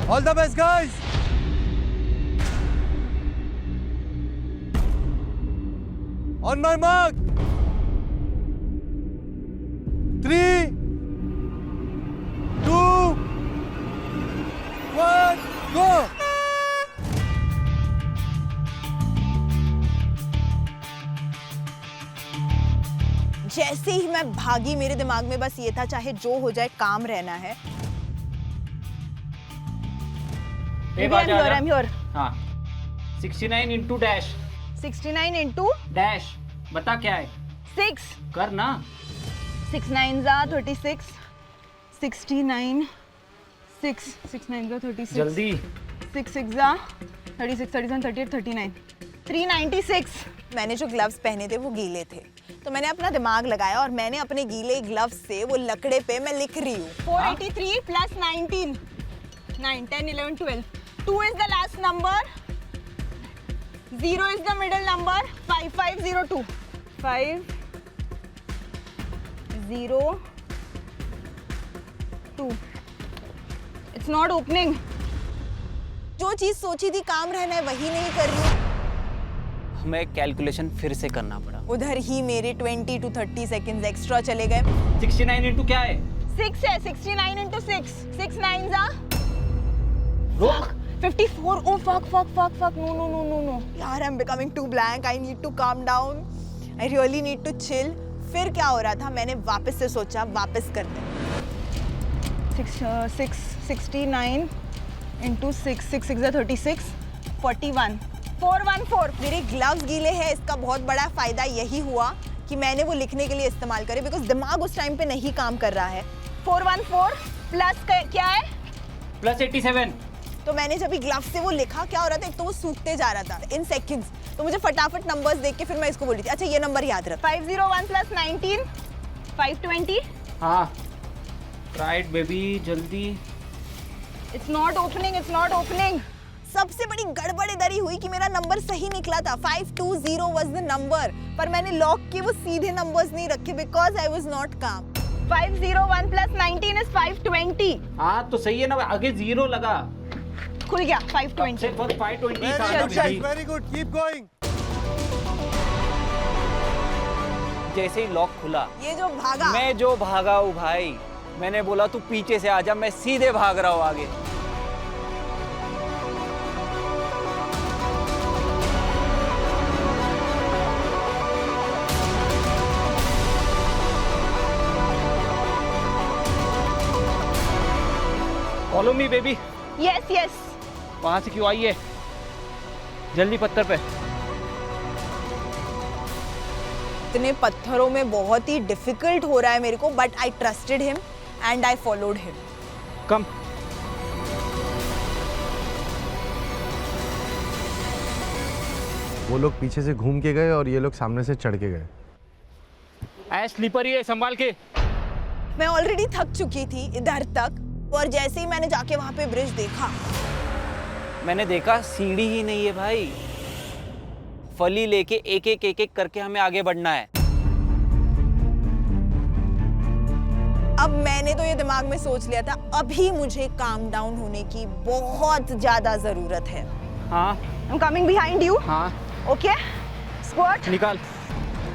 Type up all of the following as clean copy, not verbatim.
All the best, guys. On my mark. 3, 2, 1, go. जैसे ही मैं भागी मेरे दिमाग में बस ये था चाहे जो हो जाए काम रहना है। I'm here. हाँ 69 इंटू डैश 69 into डैश बता क्या है 6 कर ना 6 9s are 36 69 6 6 9s are 36 जल्दी 6 6s are 36 37 38 39 396। मैंने जो ग्लव्स पहने थे वो गीले थे तो मैंने अपना दिमाग लगाया और मैंने अपने गीले ग्लव्स से वो लकड़े पे मैं लिख रही हूँ 483 plus 19 9 10 11 12 2 is the last number 0 is the middle number 5502 5 0 2 it's not opening। जो चीज सोची थी काम रहना है वही नहीं कर रही हूँ। हमें कैलकुलेशन फिर से करना पड़ा। उधर ही मेरे 20 to 30 सेकंड्स एक्स्ट्रा चले गए। 69 इंटू क्या है 6 है 69 into 6 6 9s are रुक 54 oh fuck no यार I'm becoming too blank I need to calm down I really need to chill। फिर क्या हो रहा था मैंने वापस से सोचा वापस करते हैं 69 into 6 6 6 36 41 414। मेरे ग्लव्स गीले हैं इसका बहुत बड़ा फायदा यही हुआ कि मैंने वो लिखने के लिए इस्तेमाल करे बिकॉज दिमाग उस टाइम पे नहीं काम कर रहा है। 414 प्लस क्या है प्लस 87 तो मैंने जब भी ग्लव्स से वो लिखा क्या हो रहा था एक तो वो सूखते जा रहा था इन सेकंड्स तो मुझे फटाफट नंबर्स देख के फिर मैं इसको बोली थी अच्छा ये नंबर याद रख 501 प्लस 19 520। हाँ राइट बेबी जल्दी इट्स नॉट ओपनिंग। सबसे बड़ी गड़बड़ इधर ही हुई कि मेरा नंबर सही निकला था 520 वाज द नंबर पर मैंने लॉक किए वो सीधे नंबर्स नहीं रखे बिकॉज आई वाज नॉट काम। 501 प्लस 19 इज 520। हाँ तो सही है ना आगे जीरो लगा खुल गया 520 से बस 520 था चल, चल। Very good. Keep going. जैसे ही लॉक खुला ये जो भागा मैं जो भागा हूँ भाई मैंने बोला तू पीछे से आजा मैं सीधे भाग रहा हूँ आगे। फॉलो मी बेबी यस वहां से क्यों आई है जल्दी पत्थर पे इतने पत्थरों में बहुत ही डिफिकल्ट हो रहा है मेरे को but I trusted him and I followed him. कम वो लोग पीछे से घूम के गए और ये लोग सामने से चढ़ के गए। ऐ स्लीपर ही है संभाल के। मैं ऑलरेडी थक चुकी थी इधर तक और जैसे ही मैंने जाके वहां पे ब्रिज देखा मैंने देखा सीढ़ी ही नहीं है भाई फली लेके एक एक करके हमें आगे बढ़ना है। अब मैंने तो ये दिमाग में सोच लिया था अभी मुझे काम डाउन होने की बहुत ज्यादा जरूरत है। हाँ I am coming behind you. हाँ ओके स्क्वॉट निकाल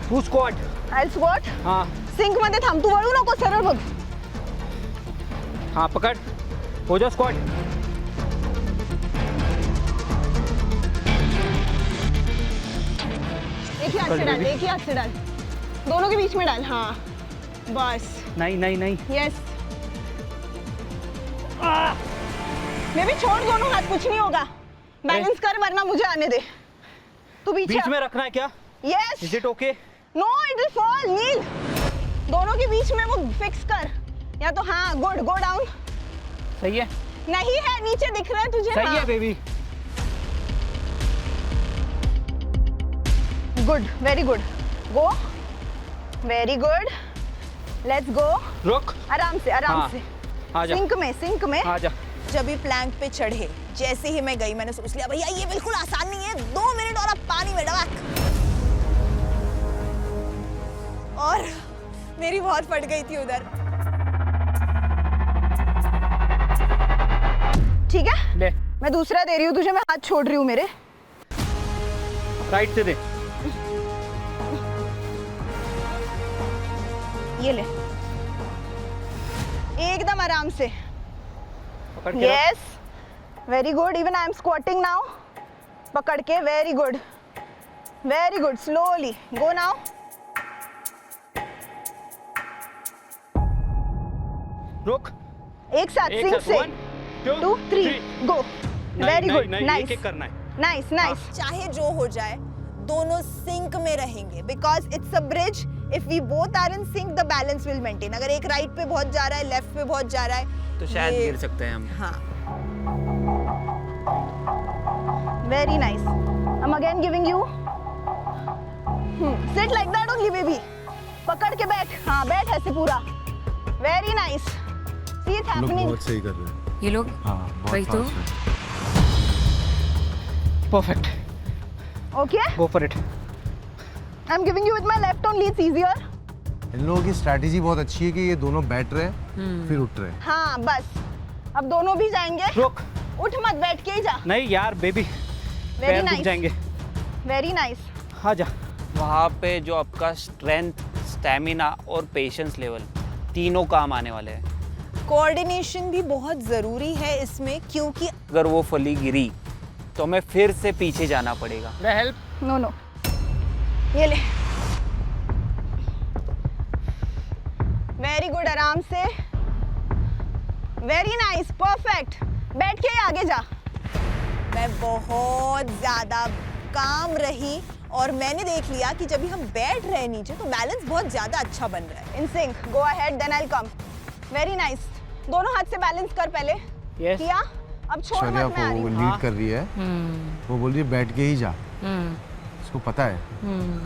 तू स्क्वाड आई विल स्क्वॉट। हाँ सिंक मध्ये थांब तू वळू नको सरळ बघ। हाँ पकड़ हो जा स्क्वाड एक ही हाथ से डाल एक ही हाथ से डाल दोनों के बीच में डाल। हाँ बस नहीं यस मैं भी छोड़ दोनों हाथ कुछ नहीं होगा बैलेंस कर वरना मुझे आने दे। तू बीच में रखना है क्या yes is it okay no it will fall नील दोनों के बीच में वो फिक्स कर या तो हाँ गुड गो डाउन। सही है नहीं है नीचे दिख रहा है तुझे। सही हाँ. है baby good very good go very good let's go. रुक आराम से हाँ, से आ जा सिंक में आ जा। जब भी प्लैंक पे चढ़े जैसे ही मैं गई मैंने सोच लिया भैया ये बिल्कुल आसान नहीं है 2 मिनट और अब पानी में डबाक और मेरी बहुत फट गई थी उधर। ठीक है, ले मैं दूसरा दे रही हूँ तुझे, मैं हाथ छोड़ रही हूँ मेरे। राइट से दे। ये ले, एकदम आराम से। पकड़ के रख। Yes, very good. Even I am squatting now. पकड़ के, very good, very good. Slowly go now. रुक। एक साथ सिंक से। 1 2 3 गो। वेरी गुड, नाइस एक करना है। Nice nice. चाहे जो हो जाए दोनों सिंक में रहेंगे, because it's a bridge. If we both are in sync the balance will maintain. अगर एक राइट पे बहुत जा रहा है, लेफ्ट पे बहुत जा रहा है, तो शायद गिर सकते हैं हम। हाँ, very nice. I am again giving you. Sit like that only baby. पकड़ के बैठ। हाँ, बैठ ऐसे पूरा। Very nice. सी इट लोग हैपनिंग। बहुत सही कर रहे हैं। ये लोग हाँ, बहुत वही तो। fast है। Perfect. Okay, go for it. I am giving you with my left only, it's easier. इन लोगों की स्ट्रैटेजी बहुत अच्छी है कि ये दोनों बैठ रहे हैं फिर उठ रहे हैं। हाँ, बस अब दोनों भी जाएंगे। रुक। उठ मत, बैठ के ही जा। नहीं यार बेबी, वेरी पैर दुख नाइस, जाएंगे। Very nice. आ जा। वहाँ पे जो आपका स्ट्रेंथ, स्टेमिना और पेशेंस लेवल तीनों काम आने वाले हैं। कोऑर्डिनेशन भी बहुत जरूरी है इसमें, क्योंकि अगर वो फली गिरी तो हमें फिर से पीछे जाना पड़ेगा। ले हेल्प। नो नो, ये ले। वेरी गुड, आराम से। Very nice, perfect. बैठ के ही आगे जा। मैं बहुत ज्यादा काम रही और मैंने देख लिया कि जब भी हम बैठ रहे हैं नीचे तो बैलेंस बहुत ज्यादा अच्छा बन रहा है। In sync, go ahead, then I will come. Very nice. दोनों हाथ से बैलेंस कर पहले। यस। किया? अब छोड़ शलिया मत, मैं आ को रही हूँ। लीड कर रही है। वो बोल रही है बैठ के ही जा। हम्म उसको पता है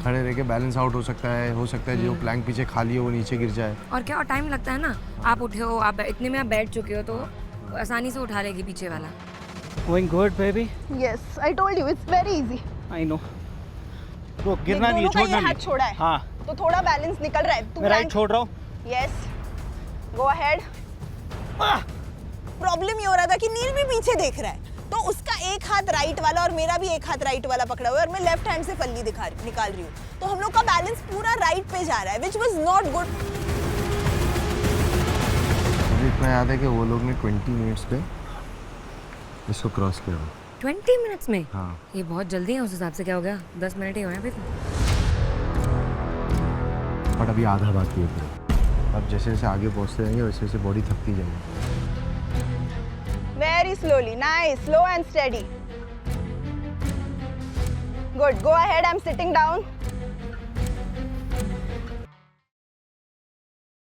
खड़े रह के बैलेंस आउट हो सकता है जो प्लैंक पीछे खाली हो वो नीचे गिर जाए। और क्या, और टाइम लगता है ना। आप उठे हो, आप इतने में आप बैठ चुके हो तो आसानी से उठा लेगी पीछे वाला। Going good baby. Yes, I told you, it's very easy. I know. रुक, गिरना नहीं है, दोनों का छोड़ना ये नहीं। हाथ छोड़ा है। हाँ, तो थोड़ा बैलेंस निकल रहा है। तू मैं राइट छोड़ रहा हूँ। Yes, go ahead. प्रॉब्लम ये हो रहा था कि नील भी पीछे देख रहा है, तो उसका एक हाथ राइट वाला और मेरा भी एक हाथ राइट वाला पकड़ा हुआ है और मैं लेफ्ट हैंड से फल्ली निकाल रही हूँ, तो हम लोग का बैलेंस पूरा राइट पे जा रहा है, which was not good. मुझे इतना याद है कि वो लोग ने 20 मिनट्स पे इसको क्रॉस किया। 20 मिनट्स में? हाँ। ये बहुत जल्दी है उस हिसाब से। क्या हो गया, 10 मिनट ही हुए हैं अभी तो। बट अभी आधा बाकी है पूरा। अब जैसे जैसे आगे पहुँचते जाएंगे वैसे वैसे बॉडी थकती जाएगी। Very slowly, nice, slow and steady. Good, go ahead, I'm sitting down.